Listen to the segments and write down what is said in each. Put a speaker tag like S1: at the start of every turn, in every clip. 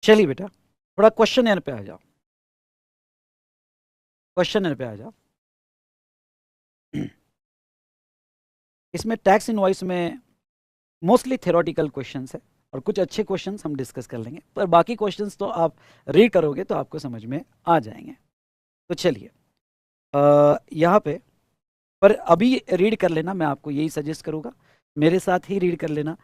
S1: चलिए बेटा थोड़ा क्वेश्चन पे आ जाओ, क्वेश्चन पे आ जाओ। इसमें टैक्स इनवॉइस में मोस्टली थ्योरेटिकल क्वेश्चंस है और कुछ अच्छे क्वेश्चंस हम डिस्कस कर लेंगे, पर बाकी क्वेश्चंस तो आप रीड करोगे तो आपको समझ में आ जाएंगे। तो चलिए यहाँ पे, पर अभी रीड कर लेना, मैं आपको यही सजेस्ट करूँगा, मेरे साथ ही रीड कर लेना।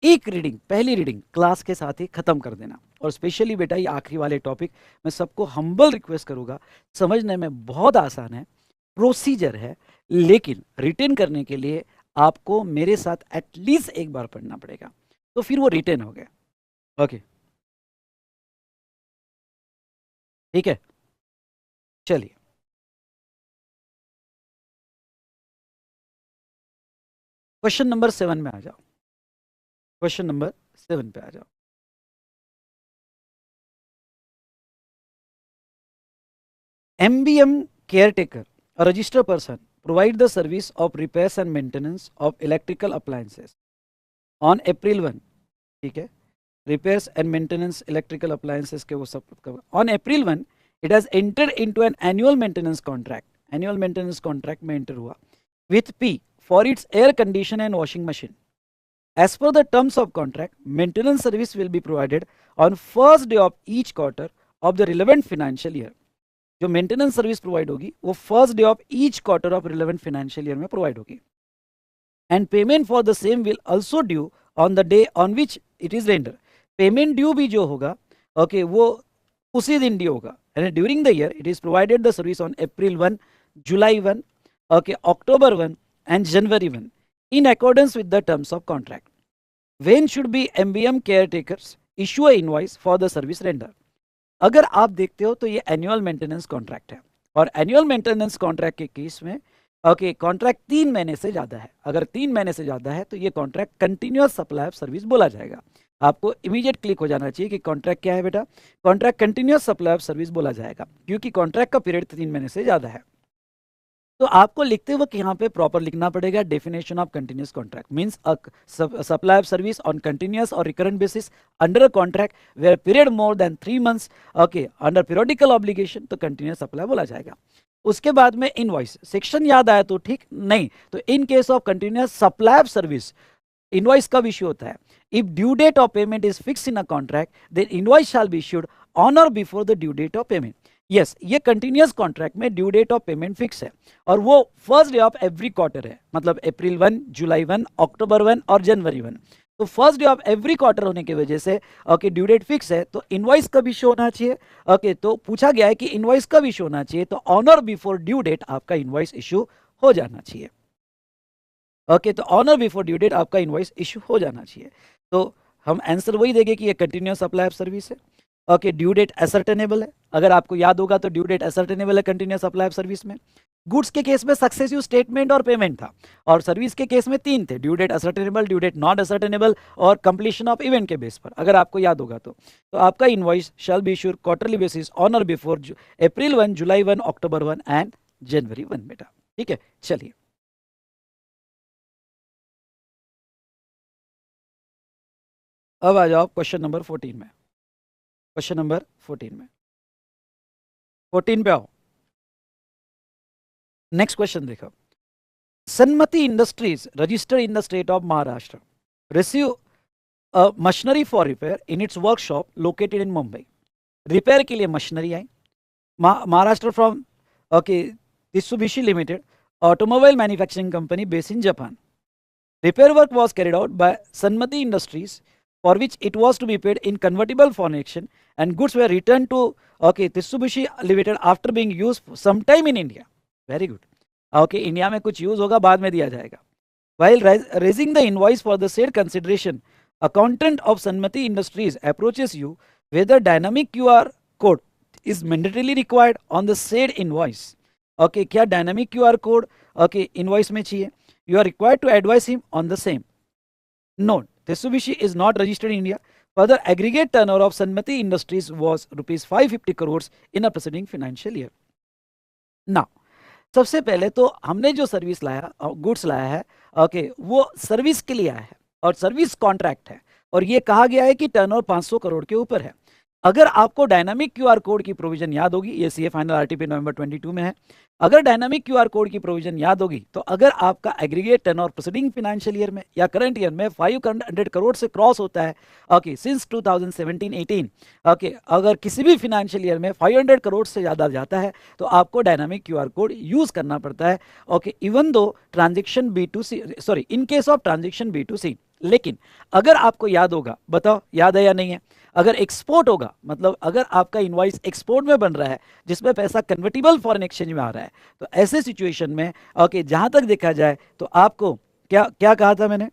S1: एक रीडिंग, पहली रीडिंग क्लास के साथ ही खत्म कर देना। और स्पेशली बेटा ये आखिरी वाले टॉपिक मैं सबको हम्बल रिक्वेस्ट करूँगा, समझने में बहुत आसान है, प्रोसीजर है, लेकिन रिटेन करने के लिए आपको मेरे साथ एटलीस्ट एक बार पढ़ना पड़ेगा, तो फिर वो रिटेन हो गया। ओके ठीक है, चलिए क्वेश्चन नंबर 7 में आ जाओ, क्वेश्चन नंबर 7 पे आ जाओ। MBM caretaker, a registered person, provide the service of repairs and maintenance of electrical appliances on April 1, ठीक है, repairs and maintenance electrical appliances के वो सब cover. On April 1, it has entered into an annual maintenance contract. Annual maintenance contract में enter हुआ with P for its air conditioner and washing machine. As per the terms of contract, maintenance service will be provided on first day of each quarter of the relevant financial year. जो maintenance service provide होगी वो first day of each quarter of relevant financial year में provide होगी, and payment for the same will also due on the day on which it is render. Payment due भी जो होगा okay वो उसी दिन ड्यू होगा, and during the year it is provided the service on April 1, July 1, okay October 1 and January 1 in accordance with the terms of contract. When should be MBM caretakers issue a invoice for the service render? अगर आप देखते हो तो ये annual maintenance contract है, और annual maintenance contract के case में ओके कॉन्ट्रैक्ट 3 महीने से ज़्यादा है, अगर 3 महीने से ज़्यादा है तो ये contract continuous supply of service बोला जाएगा। आपको इमीडिएट क्लिक हो जाना चाहिए कि कॉन्ट्रैक्ट क्या है बेटा, contract continuous supply of service बोला जाएगा, क्योंकि कॉन्ट्रैक्ट का पीरियड 3 महीने से ज़्यादा है। तो आपको लिखते वक्त यहाँ पे प्रॉपर लिखना पड़ेगा, definition of continuous contract means supply of service on continuous or recurrent basis under a contract where period more than 3 months okay under periodical obligation, तो कंटिन्यूअस सप्लाई बोला जाएगा। उसके बाद में इनवॉइस सेक्शन याद आया तो ठीक, नहीं तो in case of continuous supply of service invoice कब इश्यू होता है, if due date of payment is fix in a contract then invoice shall be issued on or before the due date of payment. Yes ये continuous contract में due date of payment fix है और वो first day of every quarter है, मतलब April 1, July 1, October 1 और January 1। तो first day of every quarter होने की वजह से ओके ड्यू डेट फिक्स है, तो इनवॉइस कब इशू होना चाहिए, ओके तो पूछा गया है कि इनवॉइस कब इशू होना चाहिए, तो on or before due date आपका इनवॉइस इशू हो जाना चाहिए। ओके तो on or before due date आपका इनवॉइस इशू हो जाना चाहिए। तो हम आंसर वही देंगे कि ये कंटिन्यूअस सप्लाई ऑफ सर्विस है। ओके ड्यू डेट असर्टेनेबल है, अगर आपको याद होगा तो ड्यू डेट असर्टेनेबल है कंटिन्यूअस सप्लाई ऑफ सर्विस में। गुड्स के केस में सक्सेसिव स्टेटमेंट और पेमेंट था, और सर्विस के केस में 3 थे, due date ascertainable, due date not ascertainable और कंप्लीशन ऑफ इवेंट के बेस पर, अगर आपको याद होगा तो आपका invoice shall be issued quarterly basis on or before April 1, July 1, October 1 and January 1 बेटा। ठीक है चलिए अब आ जाओ क्वेश्चन नंबर 14 में, क्वेश्चन नंबर 14 में, 14 पे आओ। नेक्स्ट क्वेश्चन देखो, Sanmati industries registered in the state of Maharashtra receive machinery for repair in its workshop located in Mumbai. Repair के लिए मशीनरी आई Maharashtra from okay Mitsubishi Limited, automobile manufacturing company based in Japan. Repair work was carried out by Sanmati Industries, for which it was to be paid in convertible foreign exchange, and goods were returned to Mitsubishi Limited after being used sometime in India. Very good. India में कुछ use होगा बाद में दिया जाएगा. While raising the invoice for the said consideration, accountant of Sanmati Industries approaches you whether dynamic QR code is mandatorily required on the said invoice. क्या dynamic QR code invoice में चाहिए? You are required to advise him on the same. Note, Mitsubishi is not registered in India. Further, aggregate turnover of Sanmati Industries was rupees 550 crores in a preceding financial year. Now, सबसे पहले तो हमने जो service लाया, goods लाया है वो service के लिए आया है और सर्विस कॉन्ट्रैक्ट है, और ये कहा गया है कि टर्नओवर 500 करोड़ के ऊपर है। अगर आपको डायनामिक क्यूआर कोड की प्रोविजन याद होगी, ये सीए फाइनल आरटीपी नवंबर 22 में है, अगर डायनामिक क्यूआर कोड की प्रोविजन याद होगी तो अगर आपका aggregate turnover preceding financial year में या करंट ईयर में 500 करोड़ से क्रॉस होता है, ओके, सिंस 2017-18, ओके, अगर किसी भी फाइनेंशियल ईयर में 500 करोड़ से ज़्यादा जाता है तो आपको डायनामिक क्यूआर कोड यूज़ करना पड़ता है, okay, even though transaction B2C, sorry, in case of transaction B2C। लेकिन अगर आपको याद होगा, बताओ याद है या नहीं है, अगर एक्सपोर्ट होगा, मतलब अगर आपका इनवॉइस एक्सपोर्ट में बन रहा है जिसमें पैसा कन्वर्टिबल फॉरेन एक्सचेंज में आ रहा है, तो ऐसे सिचुएशन में, ओके, जहां तक देखा जाए तो आपको क्या क्या कहा था मैंने,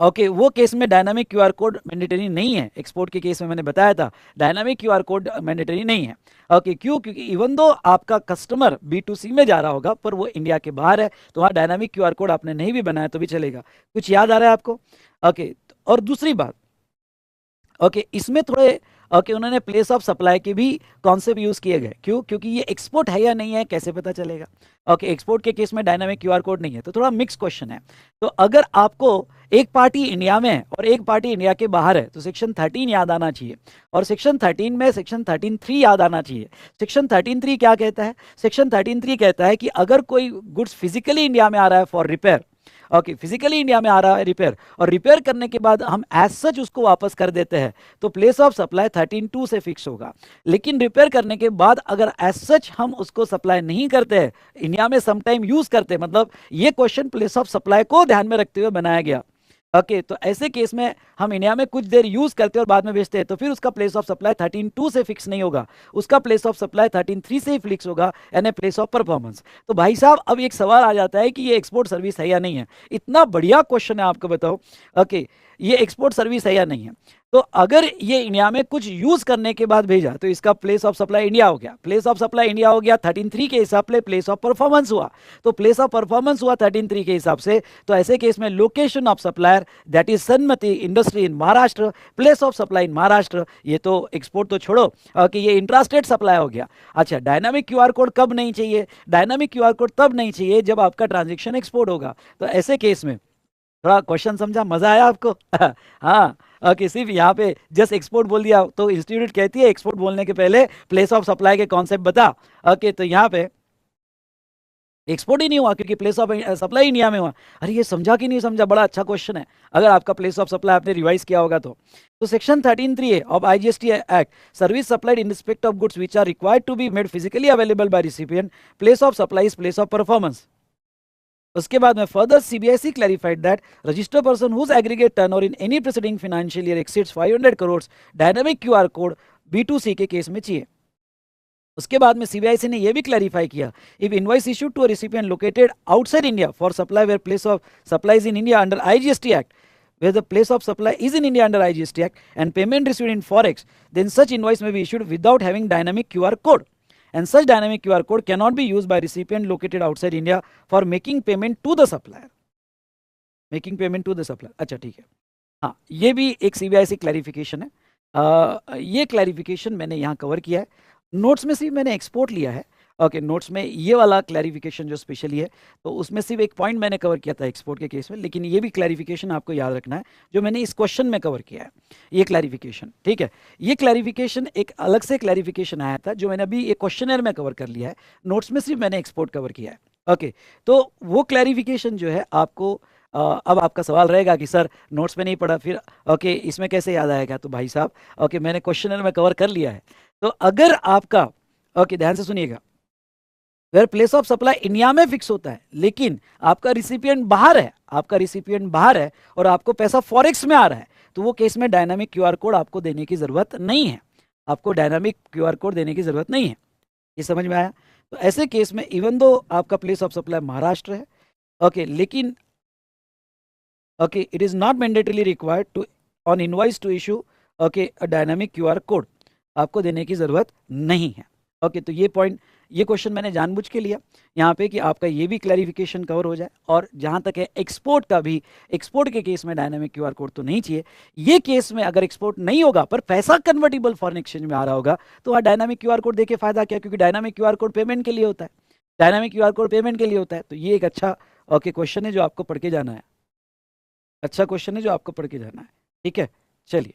S1: ओके, वो केस में डायनामिक क्यूआर कोड मैंडेटरी नहीं है। एक्सपोर्ट के केस में मैंने बताया था डायनामिक क्यूआर कोड मैंडेटरी नहीं है, ओके, क्यों? क्योंकि इवन दो आपका कस्टमर B2C में जा रहा होगा पर वो इंडिया के बाहर है, तो वहाँ डायनामिक क्यूआर कोड आपने नहीं भी बनाया तो भी चलेगा। कुछ याद आ रहा है आपको? ओके, और दूसरी बात, ओके, इसमें थोड़े, ओके, उन्होंने प्लेस ऑफ सप्लाई के भी कॉन्सेप्ट यूज किए गए। क्यों? क्योंकि ये एक्सपोर्ट है या नहीं है कैसे पता चलेगा? ओके, एक्सपोर्ट के केस में डायनामिक क्यूआर कोड नहीं है, तो थोड़ा मिक्स क्वेश्चन है। तो अगर आपको एक पार्टी इंडिया में है और एक पार्टी इंडिया के बाहर है तो सेक्शन 13 याद आना चाहिए, और सेक्शन 13 में सेक्शन 13(3) याद आना चाहिए। सेक्शन 13(3) क्या कहता है? सेक्शन 13(3) कहता है कि अगर कोई गुड्स फिजिकली इंडिया में आ रहा है for repair, okay, physically India में आ रहा है रिपेयर, और रिपेयर करने के बाद हम एज सच उसको वापस कर देते हैं, तो प्लेस ऑफ सप्लाई 13(2) से फिक्स होगा। लेकिन रिपेयर करने के बाद अगर एज सच हम उसको सप्लाई नहीं करते हैं, इंडिया में समटाइम यूज करते हैं, मतलब ये क्वेश्चन प्लेस ऑफ सप्लाई को ध्यान में रखते हुए बनाया गया, ओके, तो ऐसे केस में हम इंडिया में कुछ देर यूज करते हैं और बाद में बेचते हैं, तो फिर उसका प्लेस ऑफ सप्लाई 13(2) से फिक्स नहीं होगा, उसका प्लेस ऑफ सप्लाई 13(3) से ही फिक्स होगा, यानी प्लेस ऑफ परफॉर्मेंस। तो भाई साहब अब एक सवाल आ जाता है कि ये एक्सपोर्ट सर्विस है या नहीं है। इतना बढ़िया क्वेश्चन है, आपको बताओ, ओके, ये एक्सपोर्ट सर्विस है या नहीं है। तो अगर ये इंडिया में कुछ यूज करने के बाद भेजा तो इसका प्लेस ऑफ सप्लाई इंडिया हो गया, प्लेस ऑफ सप्लाई इंडिया हो गया, 13(3) के हिसाब से प्लेस ऑफ परफॉर्मेंस हुआ, तो प्लेस ऑफ परफॉर्मेंस हुआ 13(3) के हिसाब से, तो ऐसे केस में location of supplier that is Sanmati industry in Maharashtra, place of supply in Maharashtra. ये तो एक्सपोर्ट तो छोड़ो कि ये इंट्रास्टेट सप्लाई हो गया। अच्छा, डायनामिक क्यूआर कोड कब नहीं चाहिए? डायनामिक क्यूआर कोड तब नहीं चाहिए जब आपका ट्रांजेक्शन एक्सपोर्ट होगा। तो ऐसे केस में थोड़ा क्वेश्चन समझा, मजा आया आपको? हाँ, ओके, सिर्फ यहाँ पे जस्ट एक्सपोर्ट बोल दिया तो इंस्टीट्यूट कहती है एक्सपोर्ट बोलने के पहले प्लेस ऑफ सप्लाई के कॉन्सेप्ट बता, ओके, तो यहाँ पे एक्सपोर्ट ही नहीं हुआ क्योंकि प्लेस ऑफ सप्लाई इंडिया में हुआ। अरे ये समझा कि नहीं समझा? बड़ा अच्छा क्वेश्चन है, अगर आपका प्लेस ऑफ सप्लाई आपने रिवाइज किया होगा तो section 13(3) of IGST act, service supplied in respect of goods which are required to be made physically available by recipient, place of supply is place of performance. उसके बाद में further CBIC clarified that registered person whose aggregate turnover in any preceding financial year exceeds 500 crore dynamic QR code B2C के case में चाहिए। उसके बाद में CBIC ने यह भी क्लैरिफाई किया, if invoice issued to a recipient located outside India for supply where place of supply is in India under IGST act, where the place of supply is in India under IGST Act and payment received in Forex, then such invoice may be issued without having dynamic QR code. And such dynamic QR code cannot be used by recipient located outside India for making payment to the supplier. Making payment to the supplier. अच्छा, ठीक है, हाँ, ये भी एक CBIC clarification है। ये clarification मैंने यहाँ कवर किया है, नोट्स में सिर्फ मैंने एक्सपोर्ट लिया है। ओके, नोट्स में ये वाला क्लैरिफिकेशन जो स्पेशली है, तो उसमें सिर्फ एक पॉइंट मैंने कवर किया था एक्सपोर्ट के केस में, लेकिन ये भी क्लैरिफिकेशन आपको याद रखना है जो मैंने इस क्वेश्चन में कवर किया है, ये क्लैरिफिकेशन, ठीक है। ये क्लैरिफिकेशन एक अलग से क्लैरिफिकेशन आया था जो मैंने अभी एक क्वेश्चनर में कवर कर लिया है, नोट्स में सिर्फ मैंने एक्सपोर्ट कवर किया है। ओके, तो वो क्लैरिफिकेशन जो है आपको, अब आपका सवाल रहेगा कि सर नोट्स में नहीं पढ़ा फिर, ओके, इसमें कैसे याद आएगा? तो भाई साहब, ओके, मैंने क्वेश्चनर में कवर कर लिया है। तो अगर आपका, ओके, ध्यान से सुनिएगा, where place of supply India में फिक्स होता है लेकिन आपका रिसिपिएंट बाहर है, आपका रिसिपिएंट बाहर है और आपको पैसा फॉरेक्स में आ रहा है, तो वो केस में डायनामिक क्यूआर कोड आपको देने की जरूरत नहीं है, आपको डायनामिक क्यूआर कोड देने की जरूरत नहीं है। ये समझ में आया? तो ऐसे केस में इवन दो आपका प्लेस ऑफ सप्लाई महाराष्ट्र है, ओके, लेकिन okay, it is not mandatorily required to on invoice to issue, okay, a dynamic QR code आपको देने की जरूरत नहीं है। ओके, तो ये पॉइंट, ये क्वेश्चन मैंने जानबूझ के लिया यहाँ पे कि आपका ये भी क्लैरिफिकेशन कवर हो जाए। और जहाँ तक है एक्सपोर्ट का भी, एक्सपोर्ट के केस में डायनामिक क्यूआर कोड तो नहीं चाहिए। ये केस में अगर एक्सपोर्ट नहीं होगा पर पैसा कन्वर्टिबल फॉरेन एक्सचेंज में आ रहा होगा तो वहाँ डायनामिक क्यूआर कोड देके फायदा क्या? क्योंकि डायनामिक क्यूआर कोड पेमेंट के लिए होता है, डायनामिक क्यूआर कोड पेमेंट के लिए होता है। तो ये एक अच्छा, ओके, क्वेश्चन है जो आपको पढ़ के जाना है, अच्छा क्वेश्चन है जो आपको पढ़ के जाना है, ठीक है। चलिए,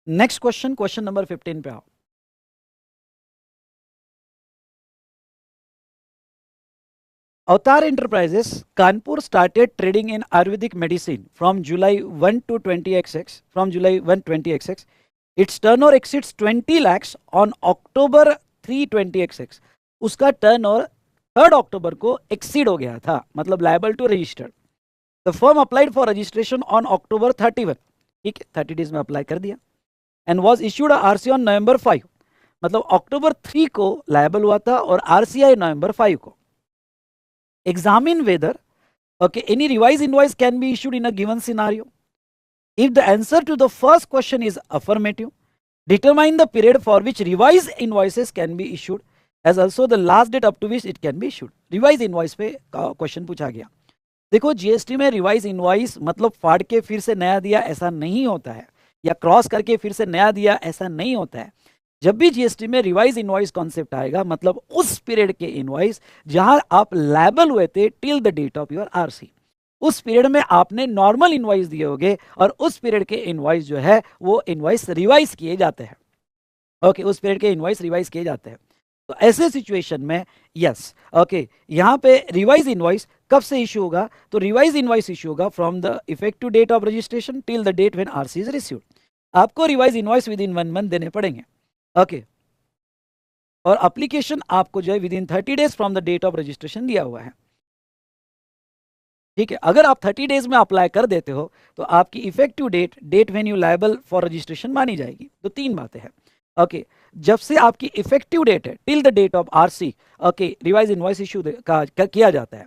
S1: नेक्स्ट क्वेश्चन, क्वेश्चन नंबर 15 पे आओ। Avatar Enterprises, Kanpur started trading in Ayurvedic medicine from July 1 to 20XX. From July 1 20XX, its turnover exceeds 20 lakhs on October 3 20XX. उसका टर्नओवर 3 अक्टूबर को एक्सीड हो गया था, मतलब liable to register. The firm applied for registration on October 31, ठीक है, 30 days में apply कर दिया, and was issued RC on November 5, मतलब October 3 को लायबल हुआ था और आरसीआई November 5 को। Examine whether, okay, any revised invoice can be issued in a given scenario. If the answer to the first question is affirmative, determine the period for which revised invoices can be issued as also the last date up to which it can be issued. Revised invoice पे question पूछा गया। देखो GST में revise invoice मतलब फाड़ के फिर से नया दिया ऐसा नहीं होता है, या क्रॉस करके फिर से नया दिया ऐसा नहीं होता है। जब भी जीएसटी में रिवाइज इनवॉइस कॉन्सेप्ट आएगा, मतलब उस पीरियड के इनवॉइस जहां आप लायबल हुए थे till the date of your RC, उस पीरियड में आपने नॉर्मल इनवॉइस दिए होंगे और उस पीरियड के इनवॉइस जो है वो इनवॉइस रिवाइज किए जाते हैं। ओके, उस पीरियड के इनवॉइस रिवाइज किए जाते हैं। तो ऐसे सिचुएशन में यस, ओके, यहाँ पे रिवाइज इनवॉइस कब से इशू होगा? तो रिवाइज इनवॉइस इशू होगा from the effective date of registration till the date when RC is received. आपको revise invoice within 1 month देने पड़ेंगे। ओके, और एप्लीकेशन आपको जो है within 30 days from the date of registration दिया हुआ है। ठीक है, अगर आप 30 डेज में अप्लाई कर देते हो तो आपकी effective date when you liable for registration मानी जाएगी। तो 3 बातें हैं। ओके, जब से आपकी इफेक्टिव डेट है till the date of RC, okay, revise invoice issue किया जाता है।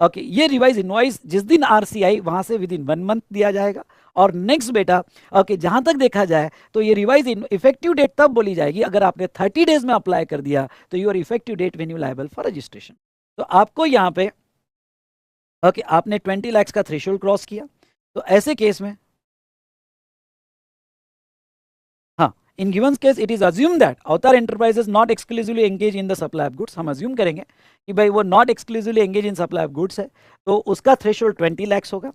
S1: ओके, ये रिवाइज इनवॉइस जिस दिन आरसी आई वहां से विद इन 1 मंथ दिया जाएगा। और नेक्स्ट बेटा, ओके, जहां तक देखा जाए तो ये रिवाइज इफेक्टिव डेट तब बोली जाएगी अगर आपने 30 डेज में अप्लाई कर दिया तो your effective date when you liable for registration. तो आपको यहाँ पे ओके, आपने 20 लाख का थ्रेशोल्ड क्रॉस किया, तो ऐसे केस में हाँ, in given case it is assume that Avatar enterprises not exclusively engage in the supply of goods. हम अज्यूम करेंगे कि भाई वो not exclusively engage in supply of goods है, तो उसका थ्रेशोल्ड 20 लाख होगा।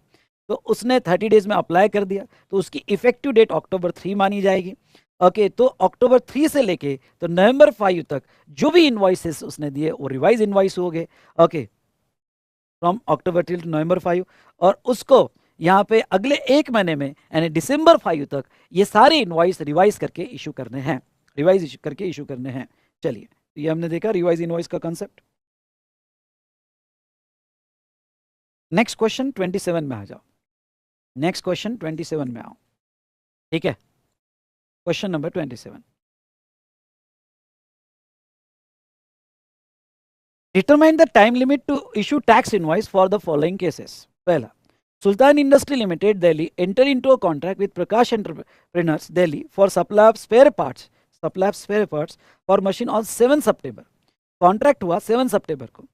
S1: तो उसने 30 डेज में अप्लाई कर दिया तो उसकी इफेक्टिव डेट October 3 मानी जाएगी। ओके, तो October 3 से लेके तो November 5 तक जो भी इनवॉइसेस उसने दिए वो रिवाइज इनवॉइस हो गए। Okay, from October till November 5, और उसको यहाँ पे अगले 1 महीने में यानी December 5 तक ये सारे इनवॉइस रिवाइज करके इशू करने हैं, रिवाइज इशू करके इशू करने हैं। चलिए, तो ये हमने देखा रिवाइज इनवॉइस का कंसेप्ट। नेक्स्ट क्वेश्चन 27 में आ जाओ। नेक्स्ट क्वेश्चन 27 में आओ। ठीक है, question number 27, determine the time limit to issue tax invoice for the following cases. पहला, Sultan Industry Limited, Delhi, enter into a contract with Prakash Entrepreneurs, Delhi, for supply of spare parts for machine on 7 September. Contract हुआ 7 September को.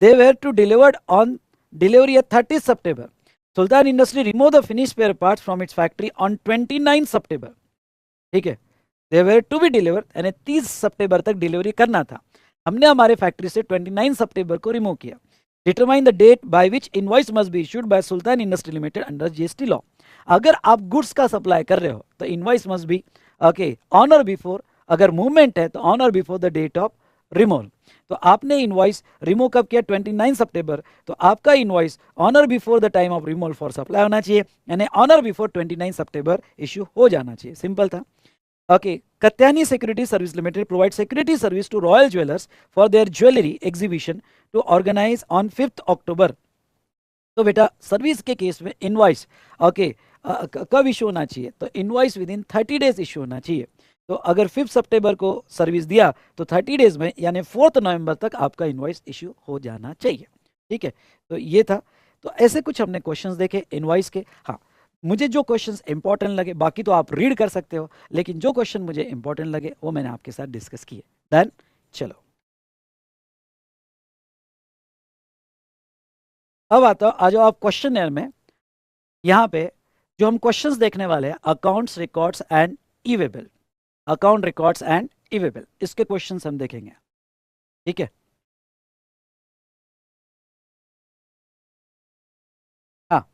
S1: They were to delivered on delivery at 30 September. Sultan Industry removed the finished spare parts from its factory on 29 September. ठीक है, they were to be delivered यानी 30 सितंबर तक delivery करना था। हमने हमारे फैक्ट्री से 29 सितंबर को रिमूव किया। Determine the date by which invoice must be issued by Sultan industry limited under GST law. अगर आप गुड्स का सप्लाई कर रहे हो तो invoice must be okay on or before, अगर मूवमेंट है तो on or before the date of removal. तो आपने इनवॉइस रिमूव कब किया? 29 सितंबर, तो आपका invoice on or before the time of removal for supply होना चाहिए, यानी on or before 29 September issue हो जाना चाहिए। सिंपल था। Okay, Katyani Security Service Limited provides security service to Royal Jewelers for their jewelry exhibition to organize on 5th October. तो बेटा service के केस में इनवॉइस ओके कब इशू होना चाहिए? तो invoice within 30 days issue होना चाहिए। तो अगर 5 सितंबर को सर्विस दिया तो 30 डेज में यानी 4 नवंबर तक आपका इनवॉइस इशू हो जाना चाहिए। ठीक है, तो ये था। तो ऐसे कुछ हमने क्वेश्चंस देखे इनवॉइस के। हाँ, मुझे जो क्वेश्चंस इंपॉर्टेंट लगे, बाकी तो आप रीड कर सकते हो, लेकिन जो क्वेश्चन मुझे इंपॉर्टेंट लगे वो मैंने आपके साथ डिस्कस किए। डन, चलो अब आता हूं, आ जाओ आप क्वेश्चन में। यहाँ पे जो हम क्वेश्चंस देखने वाले हैं, accounts records and e-way bill, account records and e-way bill, इसके क्वेश्चंस हम देखेंगे। ठीक है, हाँ,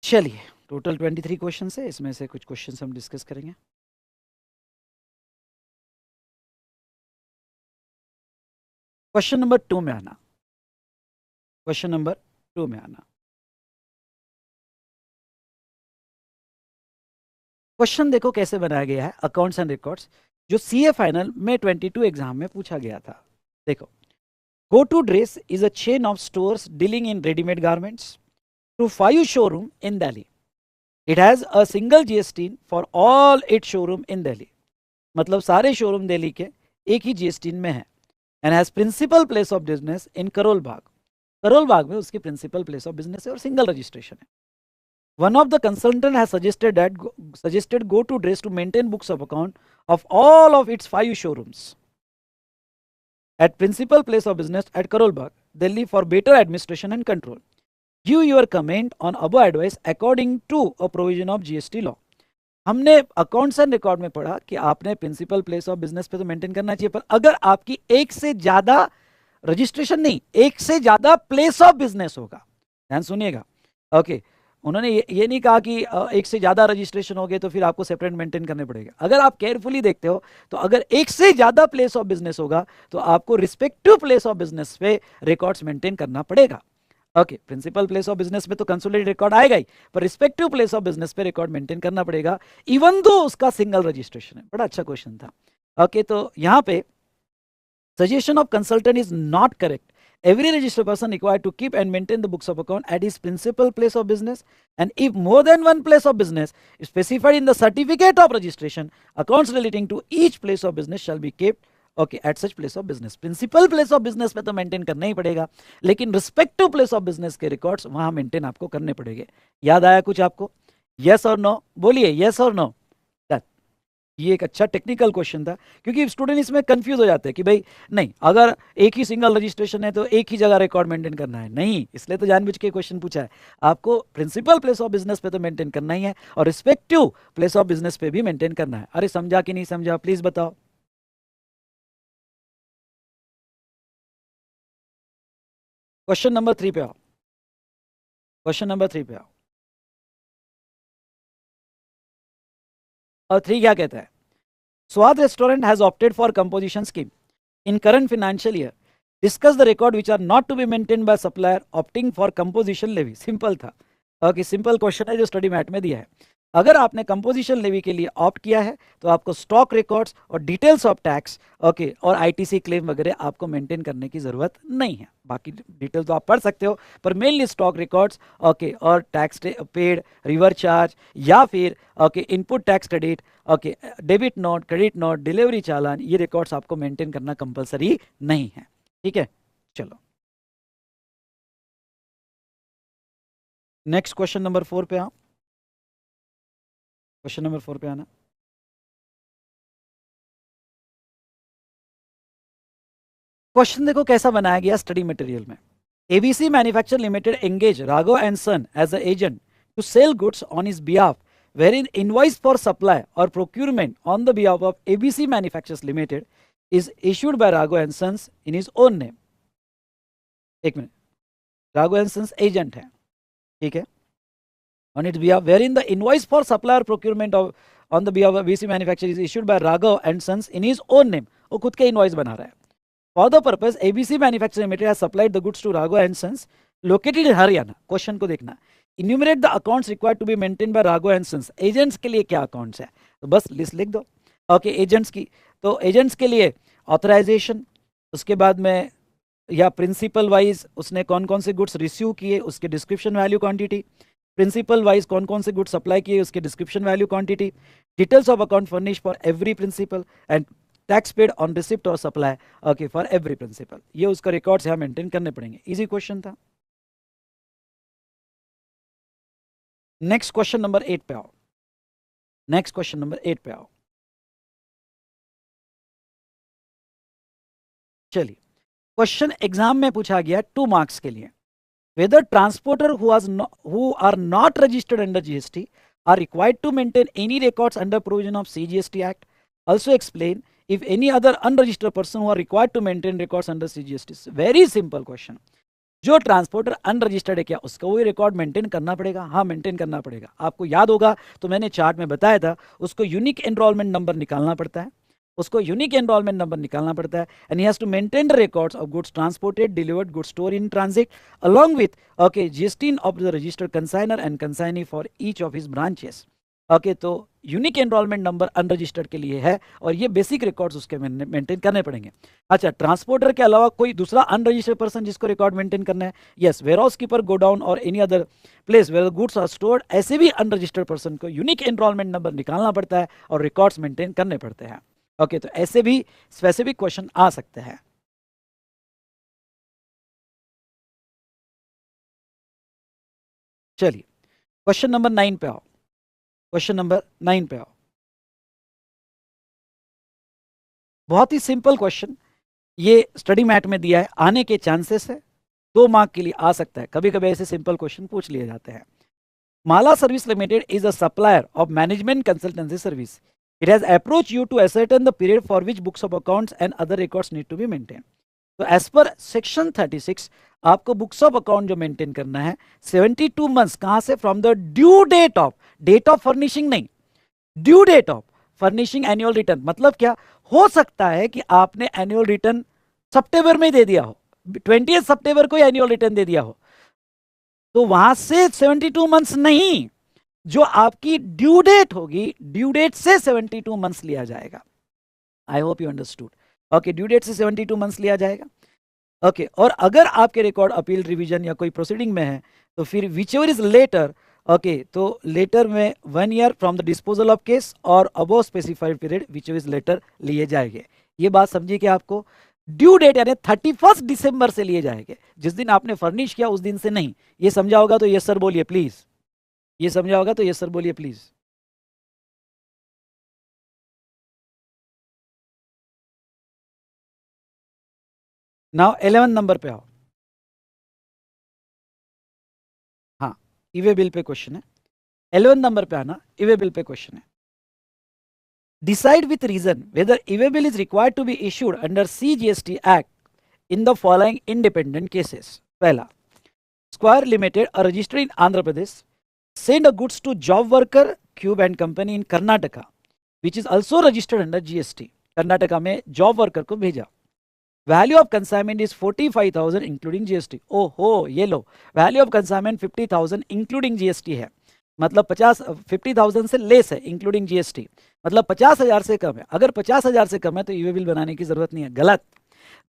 S1: चलिए टोटल 23 क्वेश्चन है, इसमें से कुछ क्वेश्चन हम डिस्कस करेंगे। क्वेश्चन नंबर 2 में आना, क्वेश्चन नंबर 2 में आना। क्वेश्चन देखो कैसे बनाया गया है, अकाउंट्स एंड रिकॉर्ड्स, जो सीए फाइनल में 22 एग्जाम में पूछा गया था। देखो, go to dress is a chain of stores dealing in readymade garments to 5 showroom in Delhi. It has a single GST for all its showroom in Delhi. मतलब सारे showroom Delhi के एक ही GST में है। And has principal place of business in Karol Bagh. Karol Bagh में उसकी principal place of business है और single registration है। One of the consultant has suggested go to dress to maintain books of account of all of its 5 showrooms at principal place of business at Karol Bagh, Delhi for better administration and control. Give your comment on above advice according to a provision of GST law. हमने accounts and record में पढ़ा कि आपने principal place of business पे तो maintain करना चाहिए, पर अगर आपकी एक से ज्यादा रजिस्ट्रेशन नहीं, एक से ज्यादा प्लेस ऑफ बिजनेस होगा, ध्यान सुनिएगा, ओके। उन्होंने ये नहीं कहा कि एक से ज्यादा रजिस्ट्रेशन हो गए तो फिर आपको सेपरेट मेंटेन करने पड़ेगा। अगर आप केयरफुली देखते हो तो अगर एक से ज्यादा प्लेस ऑफ बिजनेस होगा तो आपको रिस्पेक्टिव प्लेस ऑफ बिजनेस पे रिकॉर्ड्स मेंटेन करना पड़ेगा। Okay, principal place of business पे तो कंसोलिडेटेड रिकॉर्ड आएगा ही, पर रिस्पेक्टिव प्लेस ऑफ बिजनेस पे रिकॉर्ड मेंटेन करना पड़ेगा, इवन दो उसका सिंगल रजिस्ट्रेशन है। बड़ा अच्छा क्वेश्चन था। ओके, तो यहाँ पे suggestion of consultant is not correct. Every registered person required to keep and maintain the books of account at his principal place of business, and if more than one place of business is specified in the certificate of registration, accounts relating to each place of business shall be kept okay at such place of business. Principal place of business पे तो maintain करना ही पड़ेगा, लेकिन respective place of business के records वहां maintain आपको करने पड़ेंगे। याद आया कुछ आपको? यस और नो बोलिए, यस और नो। ये एक अच्छा टेक्निकल क्वेश्चन था, क्योंकि स्टूडेंट इसमें कंफ्यूज हो जाते हैं कि भाई नहीं, अगर एक ही सिंगल रजिस्ट्रेशन है तो एक ही जगह रिकॉर्ड मेंटेन करना है, नहीं, इसलिए तो जानबूझ के क्वेश्चन पूछा है। आपको प्रिंसिपल प्लेस ऑफ बिजनेस पे तो मेंटेन करना ही है और रिस्पेक्टिव प्लेस ऑफ बिजनेस पे भी मेंटेन करना है। अरे समझा कि नहीं समझा, प्लीज बताओ। क्वेश्चन नंबर 3 पे आओ, क्वेश्चन नंबर 3 पे आओ। और 3 क्या कहता है? Swad restaurant has opted for composition scheme in current financial year. Discuss the record which are not to be maintain by supplier opting for composition levy. Simple था, ओके, सिंपल क्वेश्चन है जो study mat में दिया है। अगर आपने composition levy के लिए ऑप्ट किया है तो आपको स्टॉक रिकॉर्ड्स और डिटेल्स ऑफ टैक्स, ओके, और आईटीसी क्लेम वगैरह आपको मेंटेन करने की जरूरत नहीं है। बाकी डिटेल तो आप पढ़ सकते हो, पर मेनली स्टॉक रिकॉर्ड्स, ओके, और टैक्स पेड, रिवर चार्ज, या फिर okay input tax credit, okay, debit note, credit note, delivery challan, ये रिकॉर्ड्स आपको मेंटेन करना कंपलसरी नहीं है। ठीक है, चलो नेक्स्ट क्वेश्चन नंबर 4 पे आओ। क्वेश्चन नंबर 4 पे आना। क्वेश्चन देखो कैसा बनाया गया स्टडी मटेरियल में। ABC manufacture limited engage Raghav and son as a agent to sell goods on his behalf wherein invoice for supply or procurement on the behalf of ABC Manufacturers Limited is issued by Raghav and Sons in his own name। एक minute, Raghav and Sons agent है, ठीक है, on its behalf wherein the invoice for supply or procurement of on the behalf of ABC Manufacturers is issued by Raghav and Sons in his own name। वो खुद के invoice बना रहा है। For the purpose ABC Manufacturers Limited has supplied the goods to Raghav and Sons located in Haryana। Question को देखना, enumerate the accounts required to be maintain by Raghav and sons. Agents के लिए क्या अकाउंट्स है, तो बस लिस्ट लिख दो। ओके, एजेंट्स की, तो एजेंट्स के लिए ऑथराइजेशन, उसके बाद में या प्रिंसिपल वाइज उसने कौन कौन से गुड्स रिसीव किए उसके description value quantity, principal wise कौन कौन से गुड्स सप्लाई किए उसके description value quantity, details of account furnish for every principal and tax paid on receipt or supply, okay, for every principal. ये उसका रिकॉर्ड्स यहाँ मेंटेन करने पड़ेंगे। इजी क्वेश्चन था। नेक्स्ट क्वेश्चन नंबर 8 पे आओ, नेक्स्ट क्वेश्चन नंबर 8 पे आओ। चलिए, क्वेश्चन एग्जाम में पूछा गया 2 मार्क्स के लिए। Whether transporter who are not registered under GST are required to maintain any records under provision of CGST act. Also explain if any other unregistered person who are required to maintain records under CGST. Very simple question. जो transporter unregistered है क्या उसका वही record maintain करना पड़ेगा? हाँ, maintain करना पड़ेगा। आपको याद होगा तो मैंने चार्ट में बताया था, उसको यूनिक एनरोलमेंट नंबर निकालना पड़ता है, उसको यूनिक एनरोलमेंट नंबर निकालना पड़ता है, and he has to maintain the records of goods transported, delivered, goods store in transit along with okay GST of the registered consignor and consignee for each of his branches। Okay तो unique enrolment number unregistered के लिए है और ये basic records उसके maintain करने पड़ेंगे। अच्छा, ट्रांसपोर्टर के अलावा कोई दूसरा अनरजिस्टर्ड पर्सन जिसको रिकॉर्ड मेंटेन करना है? Yes, warehouse keeper, godown or any other place where goods are stored, ऐसे भी अनरजिस्टर्ड पर्सन को यूनिक एनरोलमेंट नंबर निकालना पड़ता है और रिकॉर्ड्स मेंटेन करने पड़ते हैं। ओके तो ऐसे भी स्पेसिफिक क्वेश्चन आ सकते हैं। चलिए क्वेश्चन नंबर 9 पे आओ, क्वेश्चन नंबर 9 पे आओ। बहुत ही सिंपल क्वेश्चन, ये स्टडी मैट में दिया है, आने के चांसेस है 2 मार्क के लिए आ सकता है, कभी कभी ऐसे सिंपल क्वेश्चन पूछ लिए जाते हैं। Mala service limited is a supplier of management consultancy service, it has approach you to ascertain the period for which books of accounts and other records need to be maintain. तो as per section 36 आपको books of account जो maintain करना है 72 months, कहां से? From the due date of, date of furnishing नहीं, due date of furnishing annual return. मतलब क्या हो सकता है कि आपने एनुअल रिटर्न सितंबर में दे दिया हो, 20 सितंबर को एनुअल रिटर्न दे दिया हो, तो वहां से 72 मंथ्स नहीं, जो आपकी ड्यू डेट होगी, ड्यू डेट से 72 मंथ्स लिया जाएगा। I hope you understood. Okay, due date से 72 मंथ्स लिया जाएगा। ओके और अगर आपके रिकॉर्ड अपील, रिवीजन या कोई प्रोसीडिंग में है तो फिर whichever is later, okay तो लेटर में 1 year from the disposal of case or above specified period whichever is later लिए जाएंगे। ये बात समझिए कि आपको ड्यू डेट यानी 31 दिसंबर से लिए जाएंगे, जिस दिन आपने फर्निश किया उस दिन से नहीं। ये समझा होगा तो यस सर बोलिए प्लीज, ये समझा होगा तो यस सर बोलिए प्लीज। नाउ 11 नंबर पे आओ। हाँ, ईवे बिल पे क्वेश्चन है, 11 नंबर पे आना, ईवे बिल पे क्वेश्चन है। Decide with reason whether e-way bill is required to be issued under CGST Act in the following independent cases. पहला, Square Limited, a registered in Andhra Pradesh, send a goods to job worker Cube and Company in Karnataka, which is also registered under GST. Karnataka में job worker को भेजा। Value of consignment is 45,000 including GST. ओहो, ये लो, value of consignment 50,000 including GST है, मतलब 50,000 से less है इंक्लूडिंग जीएसटी, मतलब 50,000 से कम है। अगर 50,000 से कम है तो ईवे बिल बनाने की जरूरत नहीं है। गलत,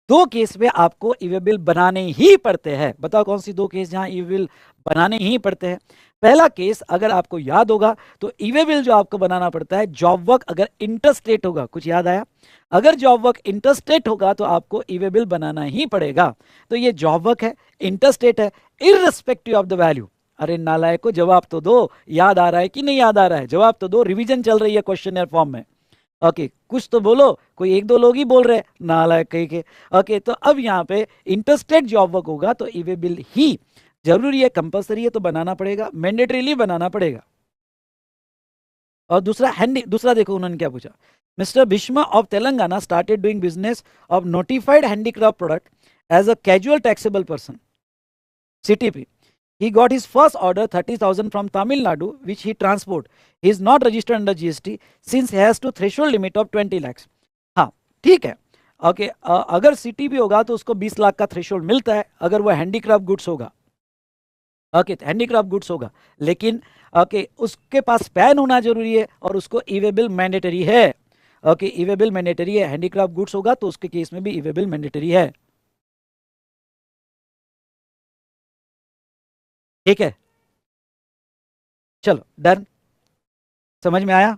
S1: 2 केस में आपको ईवे बिल बनाने ही पड़ते हैं। बताओ कौन सी 2 केस जहां ईवे बिल बनाने ही पड़ते हैं? पहला केस अगर आपको याद होगा तो ईवे बिल जो आपको बनाना पड़ता है जॉब वर्क अगर इंटरस्टेट होगा, कुछ याद आया? अगर जॉब वर्क इंटरस्टेट होगा तो आपको ईवे बिल बनाना ही पड़ेगा। तो ये जॉब वर्क है, इंटरस्टेट है, इररिस्पेक्टिव ऑफ द वैल्यू। अरे नालायक को जवाब तो दो, याद आ रहा है कि नहीं याद आ रहा है? जवाब तो दो, रिवीजन चल रही है क्वेश्चन फॉर्म में। ओके कुछ तो बोलो, कोई 1-2 लोग ही बोल रहे नालायक कहीं के। ओके तो अब यहाँ पे इंटरस्टेट जॉब वर्क होगा तो ईवे बिल ही जरूरी है, कंपलसरी है, तो बनाना पड़ेगा, मैंडेटरीली बनाना पड़ेगा। और दूसरा देखो उन्होंने क्या पूछा। Mister Bhishma of Telangana started doing business of notified handicraft product as a casual taxable person, CTP. He got his first order 30,000 from Tamil Nadu, which he transport. He is not registered under GST since he has to threshold limit of 20 lakhs. हाँ ठीक है, okay अगर CTP होगा तो उसको 20 लाख का threshold मिलता है अगर वो हैंडीक्राफ्ट गुड्स होगा। ओके हैंडीक्राफ्ट गुड्स होगा, लेकिन ओके उसके पास पैन होना जरूरी है और उसको ईवे बिल मैंडेटरी है। ओके ईवे बिल मैंडेटरी है, हैंडीक्राफ्ट गुड्स होगा तो उसके केस में भी ईवे बिल मैंडेटरी है। ठीक है, चलो डन, समझ में आया?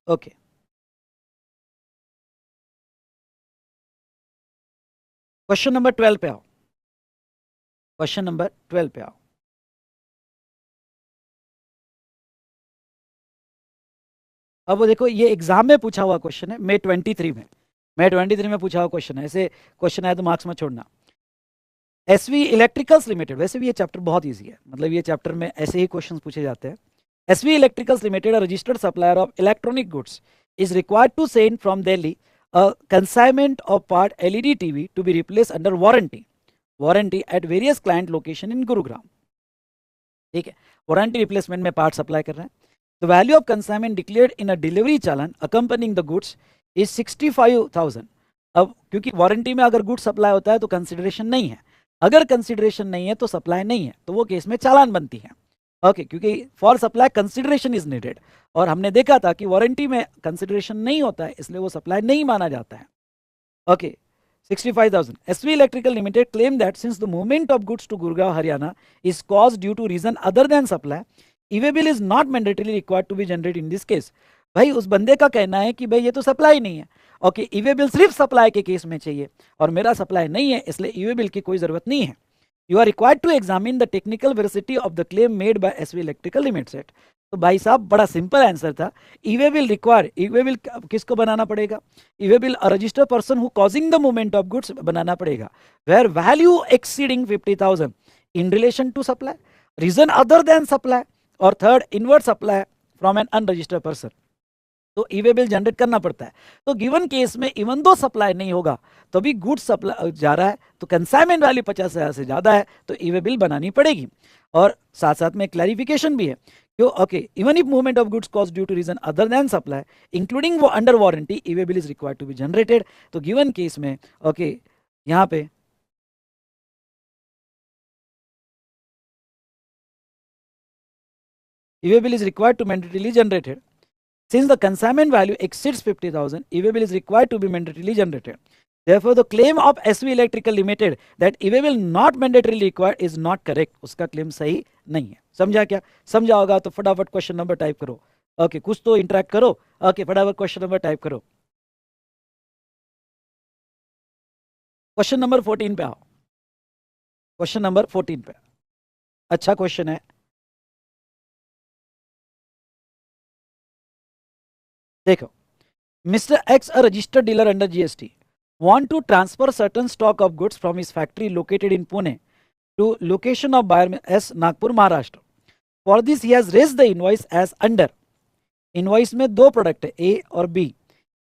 S1: ओके क्वेश्चन नंबर 12 पे आओ, क्वेश्चन नंबर 12 पे आओ। अब वो देखो ये एग्जाम में पूछा हुआ क्वेश्चन है, May 23 में, May 23 में पूछा हुआ क्वेश्चन है। ऐसे क्वेश्चन आया तो मार्क्स में छोड़ना। SV इलेक्ट्रिकल्स लिमिटेड, वैसे भी ये चैप्टर बहुत इजी है, मतलब ये चैप्टर में ऐसे ही क्वेश्चंस पूछे जाते हैं। SV electricals limited, a registered supplier of electronic goods, is required to send from Delhi a consignment of part LED TV to be replaced under warranty warranty at various client location in Gurugram. ठीक है, warranty replacement में part supply कर रहे हैं। The value of consignment declared in a delivery challan accompanying the goods is 65,000। अब क्योंकि warranty में अगर गुड्स सप्लाई होता है तो कंसिडरेशन नहीं है, अगर कंसिडरेशन नहीं है तो सप्लाई नहीं है, तो वो केस में चालान बनती है। ओके, क्योंकि for supply consideration is needed, और हमने देखा था कि वारंटी में कंसिडरेशन नहीं होता है, इसलिए वो सप्लाई नहीं माना जाता है। Okay, 65,000. SV Electrical Limited claimed that since the movement of goods to Gurgaon, Haryana is caused due to reason other than supply, e-way bill is not mandatorily required to be generated in this case. भाई उस बंदे का कहना है कि भाई ये तो सप्लाई नहीं है। ओके, ई-वे बिल सिर्फ सप्लाई के केस में चाहिए, और मेरा सप्लाई नहीं है, इसलिए ई-वे बिल की कोई जरूरत नहीं है। You are required to examine the technical veracity of the claim made by SV electrical limited. तो भाई साहब बड़ा सिंपल आंसर था, e-way bill require, e-way bill किसको बनाना पड़ेगा? E-way bill a registered person who causing the movement of goods बनाना पड़ेगा, where value exceeding 50,000 in relation to supply, reason other than supply, or third inward supply from an unregistered person. तो e-way bill generate करना पड़ता है। तो given case में even though supply नहीं होगा तो भी गुड्स सप्लाई जा रहा है, तो कंसाइनमेंट वैल्यू 50,000 से ज्यादा है, तो ई-वे बिल बनानी पड़ेगी। और साथ साथ में क्लैरिफिकेशन भी है क्यों? Okay, even if movement of goods cause due to reason other than supply including वो under warranty, e-way bill is required to be generated. तो गिवन केस में ओके, यहाँ पे e-way bill is required to mandatorily generated. Since the consignment value exceeds 50,000, e-way bill is required to be mandatorily generated. Therefore, the claim of SV Electrical Limited that e-way bill not mandatorily required is not correct. उसका claim सही नहीं है। समझा क्या? समझा होगा तो फटाफट क्वेश्चन नंबर टाइप करो। ओके, कुछ तो इंटरेक्ट करो। ओके, फटाफट क्वेश्चन नंबर टाइप करो। क्वेश्चन नंबर 14 पे आओ। क्वेश्चन नंबर 14 पे। अच्छा क्वेश्चन है, देखो। Mr. X, a registered dealer under GST, want to transfer certain stock of goods from his factory located in Pune to location of buyer S, Nagpur, Maharashtra. For this, he has raised the invoice as under. Invoice में दो product है, ए और B.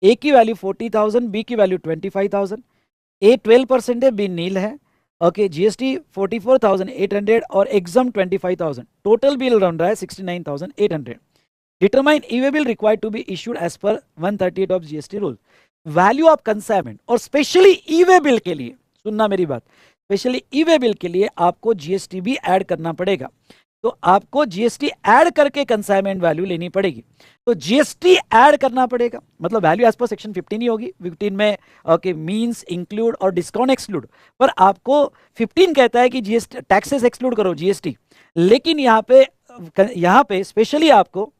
S1: ए की value 40,000, B की value 25,000। ए 12% है, B Neil है। Okay, GST 44,800 और exam 25,000। Total bill run रहा है 69,800। Determine e way bill required to be issued as per 138 of GST rule. Value of consignment, और स्पेशली ई-वे बिल के लिए सुनना मेरी बात, स्पेशली ई-वे बिल के लिए आपको जीएसटी भी ऐड करना पड़ेगा। तो आपको जीएसटी ऐड करके कंसाइनमेंट वैल्यू लेनी पड़ेगी। तो जीएसटी ऐड करना पड़ेगा, मतलब वैल्यू एज पर सेक्शन 15 ही होगी। 15 में ओके मींस इंक्लूड और डिस्काउंट एक्सक्लूड, पर आपको 15 कहता है कि जीएसटी टैक्सेस एक्सक्लूड करो जीएसटी, लेकिन यहाँ पे स्पेशली आपको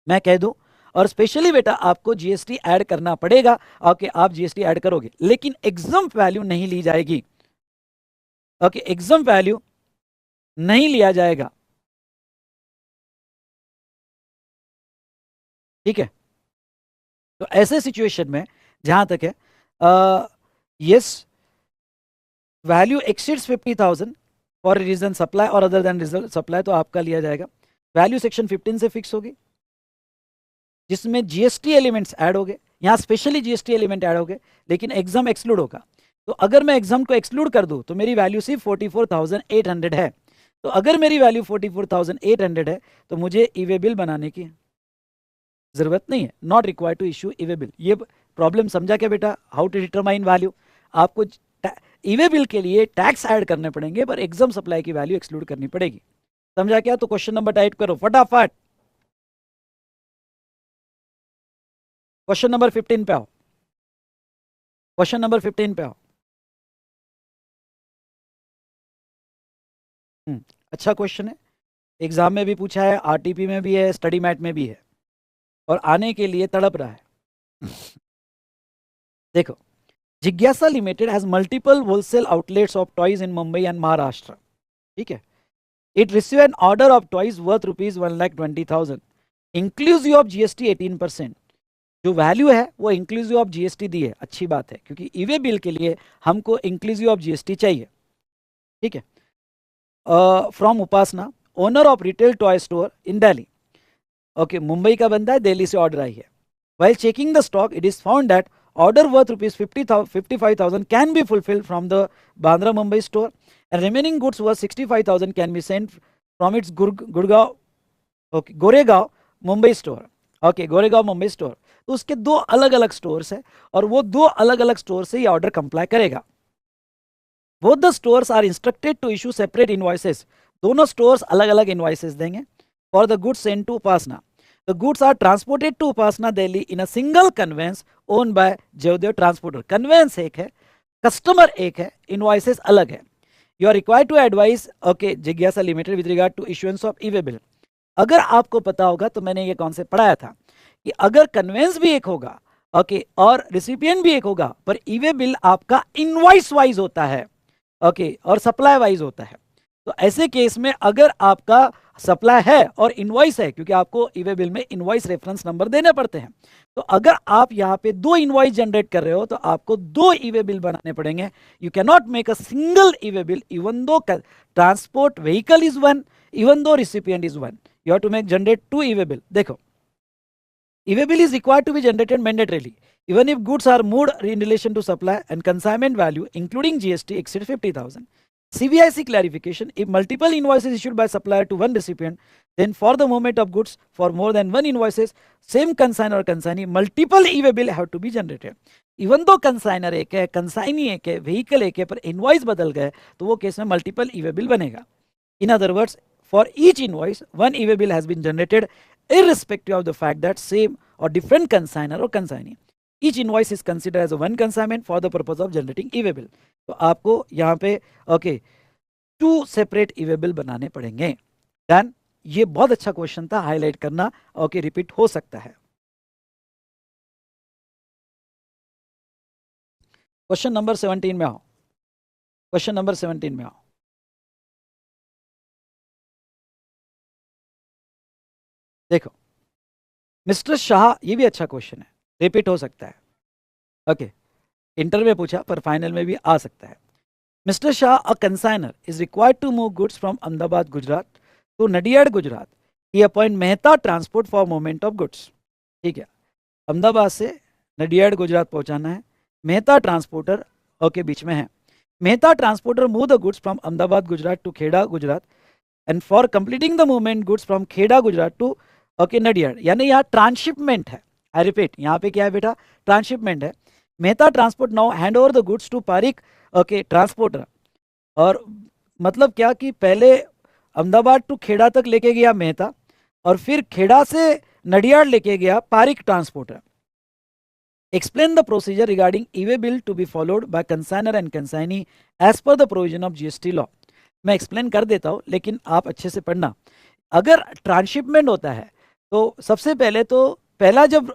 S1: मैं कह दूं, और स्पेशली बेटा आपको जीएसटी ऐड करना पड़ेगा। ओके, आप जीएसटी ऐड करोगे, लेकिन एग्जाम वैल्यू नहीं ली जाएगी। ओके, एग्जाम वैल्यू नहीं लिया जाएगा। ठीक है, तो ऐसे सिचुएशन में जहां तक है yes value exceeds 50,000 for reason supply और अदर देन रीजन सप्लाई, तो आपका लिया जाएगा। वैल्यू सेक्शन 15 से फिक्स होगी, जिसमें जीएसटी एलिमेंट्स ऐड हो गए। यहाँ स्पेशली जीएसटी एलिमेंट ऐड हो गए, लेकिन एग्जाम एक्सक्लूड होगा। तो अगर मैं एग्जाम को एक्सक्लूड कर दूं तो मेरी वैल्यू सिर्फ 44,800 है। तो अगर मेरी वैल्यू 44,800 है तो मुझे ई-वे बिल बनाने की जरूरत नहीं है। Not required to issue e way bill. ये प्रॉब्लम समझा क्या बेटा? How to determine value. आपको ई-वे बिल के लिए टैक्स ऐड करने पड़ेंगे, पर एग्जाम सप्लाई की वैल्यू एक्सक्लूड करनी पड़ेगी। समझा क्या? तो क्वेश्चन नंबर टाइप करो फटाफट। क्वेश्चन नंबर 15 पे आओ। क्वेश्चन नंबर 15 पे आओ। अच्छा क्वेश्चन है, एग्जाम में भी पूछा है, आरटीपी में भी है, स्टडी मैट में भी है, और आने के लिए तड़प रहा है। देखो, जिज्ञासा limited has multiple wholesale outlets of toys in Mumbai and Maharashtra. ठीक है, it receive an order of toys worth ₹1,20,000 inclusive of GST 18%। जो वैल्यू है वो इंक्लूसिव ऑफ जीएसटी दी है। अच्छी बात है, क्योंकि ई-वे बिल के लिए हमको इंक्लूसिव ऑफ जीएसटी चाहिए। ठीक है, from Upasana, owner of retail toy store in Delhi. Okay, Mumbai का बंदा है, दिल्ली से ऑर्डर आई है। While checking the stock, it is found that order worth rupees 55,000 can be fulfilled from the Bandra Mumbai store, and remaining goods worth 65,000 can be sent from its Gurgaon, okay, Goregaon Mumbai store. Okay, Goregaon Mumbai store. तो उसके दो अलग अलग stores है और वो दो अलग अलग स्टोर से ये ऑर्डर कंप्लाई करेगा। Both the stores are instructed to issue separate invoices. दोनों स्टोर्स अलग अलग इनवॉइसेस देंगे for the goods sent to Upasana. The goods are transported to Upasana Delhi in a single conveyance owned by Jaidev transporter. Conveyance एक है, customer एक है, invoices अलग है। You are required to advise okay जिज्ञासा limited with regard to issuance of e-way bill. अगर आपको पता होगा तो मैंने ये कॉन्सेप्ट पढ़ाया था कि अगर कन्वेंस भी एक होगा ओके और रिसिपिएंट भी एक होगा पर ई-वे बिल आपका इनवॉइस वाइज होता है ओके और सप्लाई वाइज होता है। तो ऐसे केस में अगर आपका सप्लाई है और इनवॉइस है, क्योंकि आपको ई-वे बिल में इनवॉइस रेफरेंस नंबर देने पड़ते हैं, तो अगर आप यहाँ पे दो इनवॉइस जनरेट कर रहे हो तो आपको दो ई-वे बिल बनाने पड़ेंगे। You can not make a single e-way bill even though transport vehicle is one, even though recipient is one. You have to generate two e-way bill. देखो, e-way bill is required to be generated mandatorily even if goods are moved in relation to supply and consignment value including GST exceed 50,000. CVIC clarification: if multiple invoices issued by supplier to one recipient, then for the movement of goods for more than one invoices, same consignor or consignee, multiple e-way bill have to be generated. Even though consignor एक है, consignee एक है, vehicle एक है, पर invoice बदल गए तो वो केस में multiple e-way bill बनेगा। In other words, for each invoice, one e-way bill has been generated irrespective of the fact that same or different consignor or consignee. Each invoice is considered as a one consignment for the purpose of generating e-way bill. तो आपको यहाँ पे okay two separate e way bill बनाने पड़ेंगे। Done. ये बहुत अच्छा question था, हाईलाइट करना ओके रिपीट हो सकता है। क्वेश्चन नंबर 17 में आओ, क्वेश्चन नंबर 17 में आओ। देखो मिस्टर शाह, ये भी अच्छा क्वेश्चन है, रिपीट हो सकता है ओके इंटर में पूछा पर फाइनल में भी आ सकता है। Mister Shah, a consignor is required to move goods from Ahmedabad Gujarat to Nadiad Gujarat. He appoint Mehta transport for movement of goods. ठीक है, अहमदाबाद से नडियाड गुजरात पहुंचाना है, मेहता ट्रांसपोर्टर ओके बीच में है। Mehta transporter move the goods from Ahmedabad Gujarat to Kheda Gujarat and for completing the movement goods from Kheda Gujarat to okay Nadiad. यानी यहाँ ट्रांसशिपमेंट है। आई रिपीट, यहाँ पे क्या है बेटा, ट्रांसशिपमेंट है। Mehta transport now hand over the goods to Parikh okay transporter. और मतलब क्या कि पहले अहमदाबाद टू खेड़ा तक लेके गया मेहता और फिर खेड़ा से नडियाड लेके गया Parikh transporter. Explain the procedure regarding e way bill to be followed by consignor and consignee as per the provision of GST law. मैं एक्सप्लेन कर देता हूँ लेकिन आप अच्छे से पढ़ना। अगर ट्रांसशिपमेंट होता है तो सबसे पहले तो पहला जब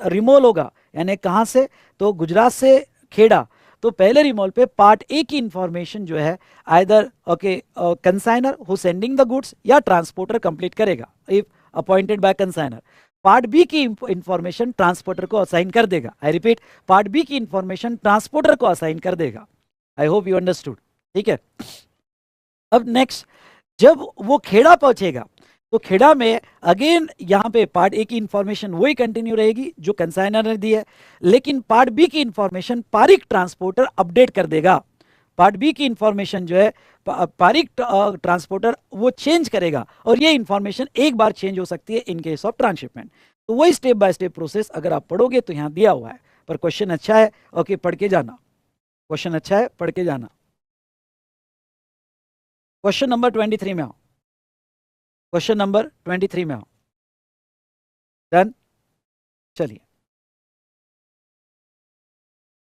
S1: रिमोल होगा, यानी कहाँ से, तो गुजरात से खेड़ा, तो पहले रिमोल पे पार्ट ए की इंफॉर्मेशन जो है either okay consignor who sending the goods या ट्रांसपोर्टर कंप्लीट करेगा if appointed by consignor. Part B की इंफॉर्मेशन ट्रांसपोर्टर को असाइन कर देगा। आई रिपीट, पार्ट बी की इंफॉर्मेशन ट्रांसपोर्टर को असाइन कर देगा। I hope you understood. ठीक है, अब नेक्स्ट जब वो खेड़ा पहुंचेगा तो खेड़ा में अगेन यहाँ पे पार्ट ए की इंफॉर्मेशन वही कंटिन्यू रहेगी जो कंसाइनर ने दी है, लेकिन पार्ट बी की इंफॉर्मेशन पारिक ट्रांसपोर्टर अपडेट कर देगा। पार्ट बी की इंफॉर्मेशन जो है पारिक ट्रांसपोर्टर वो चेंज करेगा और ये इंफॉर्मेशन एक बार चेंज हो सकती है इन केस ऑफ ट्रांसशिपमेंट। तो वही स्टेप बाय स्टेप प्रोसेस अगर आप पढ़ोगे तो यहाँ दिया हुआ है, पर क्वेश्चन अच्छा है ओके पढ़ के जाना। क्वेश्चन अच्छा है, पढ़ के जाना। क्वेश्चन नंबर 23 में आओ, क्वेश्चन नंबर 23 में आओ। डन, चलिए।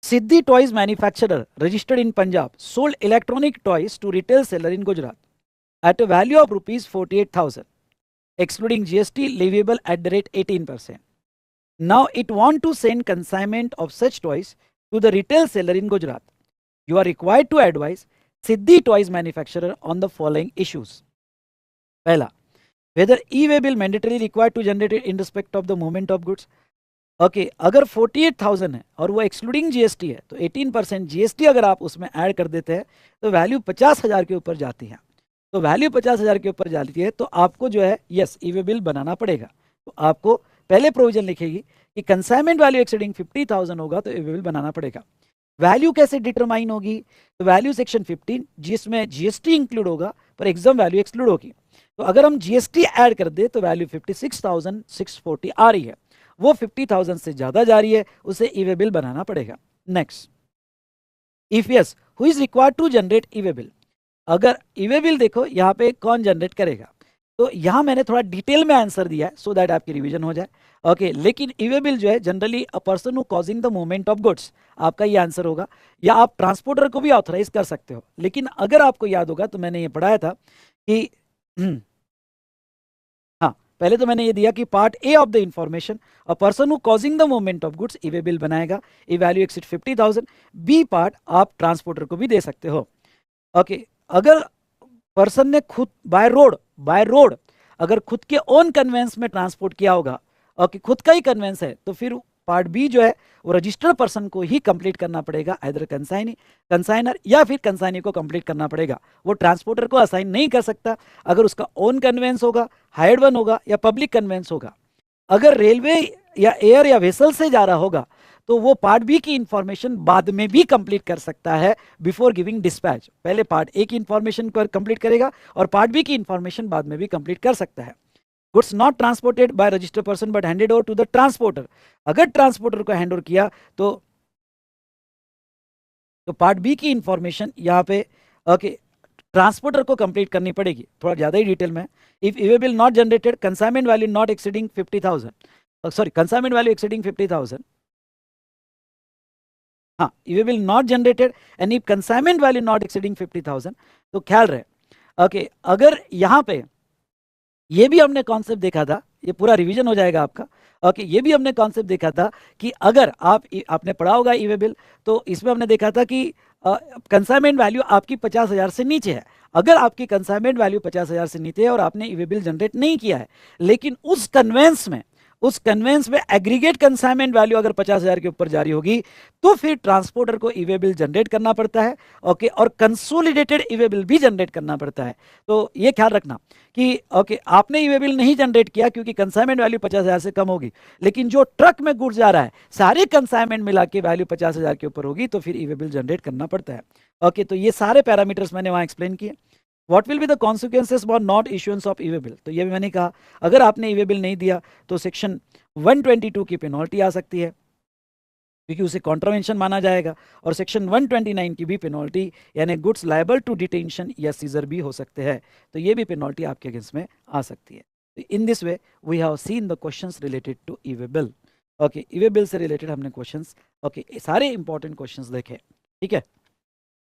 S1: Siddhi toys manufacturer registered in Punjab sold electronic toys to retail seller in Gujarat at a value of rupees 48,000 excluding GST leviable at the rate 18%. Now it want to send consignment of such toys to the retail seller in Gujarat. You are required to advise Siddhi toys manufacturer on the following issues. पहला, whether e-way bill mandatorily required to generate it in respect of the movement of goods. Okay अगर 48,000 है और वो excluding GST है तो 18% GST अगर आप उसमें ऐड कर देते हैं तो वैल्यू 50,000 के ऊपर जाती है। तो वैल्यू 50,000 के ऊपर जाती है तो आपको जो है यस ई-वे बिल बनाना पड़ेगा। तो आपको पहले प्रोविजन लिखेगी कि कंसाइनमेंट वैल्यू एक्सीडिंग 50,000 होगा तो ई वे बिल बनाना पड़ेगा। वैल्यू कैसे डिटरमाइन होगी? तो वैल्यू सेक्शन 15 जिसमें जीएसटी इंक्लूड होगा पर एग्जाम वैल्यू एक्सक्लूड होगी। तो अगर हम जीएसटी ऐड कर दे तो वैल्यू 56,640 आ रही है, वो 50,000 से ज्यादा जा रही है, उसे ई वे बिल बनाना पड़ेगा। Next, if yes who is required to generate e way bill. अगर ई वे बिल देखो यहाँ पे कौन जनरेट करेगा, तो यहाँ मैंने थोड़ा डिटेल में आंसर दिया है सो दैट आपकी रिवीजन हो जाए। ओके लेकिन ई वे बिल जो है generally a person who causing the movement of goods, आपका ये आंसर होगा, या आप ट्रांसपोर्टर को भी ऑथराइज कर सकते हो। लेकिन अगर आपको याद होगा तो मैंने ये पढ़ाया था कि हाँ, पहले तो मैंने ये दिया कि part A of the information, a person who causing the movement of goods e way bill बनाएगा, e value exceed 50,000। B part आप ट्रांसपोर्टर को भी दे सकते हो। ओके अगर पर्सन ने खुद बाय रोड अगर खुद के ओन कन्वेंस में ट्रांसपोर्ट किया होगा, ओके खुद का ही कन्वेंस है, तो फिर पार्ट बी जो है वो रजिस्टर्ड पर्सन को ही कंप्लीट करना पड़ेगा, आइदर कंसाइनर या फिर कंसाइनी को कंप्लीट करना पड़ेगा। वो ट्रांसपोर्टर को असाइन नहीं कर सकता अगर उसका ओन कन्वेंस होगा, हायर्ड वन होगा या पब्लिक कन्वेंस होगा। अगर रेलवे या एयर या वेसल से जा रहा होगा तो वो पार्ट बी की इंफॉर्मेशन बाद में भी कंप्लीट कर सकता है बिफोर गिविंग डिस्पैच। पहले पार्ट ए की इंफॉर्मेशन पर कंप्लीट करेगा और पार्ट बी की इंफॉर्मेशन बाद में भी कंप्लीट कर सकता है। Goods not transported by registered person but handed over to the transporter, अगर ट्रांसपोर्टर को हैंड ओवर किया तो पार्ट बी की इंफॉर्मेशन यहाँ पे ओके ट्रांसपोर्टर को कंप्लीट करनी पड़ेगी। थोड़ा ज्यादा ही डिटेल में, if e way bill not generated consignment value not exceeding 50,000, sorry consignment value exceeding 50,000, हाँ e way bill not generated and if consignment value not exceeding 50,000, तो ख्याल रहे ओके अगर यहाँ पे ये भी हमने कॉन्सेप्ट देखा था, ये पूरा रिवीजन हो जाएगा आपका। ओके ये भी हमने कॉन्सेप्ट देखा था कि अगर आपने पढ़ा होगा ई वे बिल, तो इसमें हमने देखा था कि कंसाइनमेंट वैल्यू आपकी 50,000 से नीचे है। अगर आपकी कंसाइनमेंट वैल्यू 50,000 से नीचे है और आपने ई वे बिल जनरेट नहीं किया है, लेकिन उस कन्वेंस में एग्रीगेट कंसाइनमेंट वैल्यू अगर 50,000 के ऊपर जारी होगी, तो फिर ट्रांसपोर्टर को ई वे बिल जनरेट करना पड़ता है। ओके और कंसोलिडेटेड ई वे बिल भी जनरेट करना पड़ता है। तो ये ख्याल रखना कि ओके आपने ई वे बिल नहीं जनरेट किया क्योंकि कंसाइनमेंट वैल्यू 50,000 से कम होगी, लेकिन जो ट्रक में गुड्स जा रहा है सारे कंसाइनमेंट मिला के वैल्यू 50,000 के ऊपर होगी, तो फिर ई वे बिल जनरेट करना पड़ता है। ओके तो ये सारे पैरामीटर्स मैंने वहां एक्सप्लेन किए। What will be the consequences for not issuance of E way bill, तो ये भी मैंने कहा अगर आपने ई वे बिल नहीं दिया तो सेक्शन 122 की पेनल्टी आ सकती है क्योंकि उसे कॉन्ट्रावेंशन माना जाएगा, और सेक्शन 129 की भी पेनल्टी यानी गुड्स लायबल टू डिटेंशन या सीजर भी हो सकते हैं, तो ये भी पेनल्टी आपके अगेंस्ट में आ सकती है। In this way we have seen the questions related to e way bill. Okay e way bill से रिलेटेड हमने क्वेश्चंस ओके सारे इंपॉर्टेंट क्वेश्चंस देखे, ठीक है।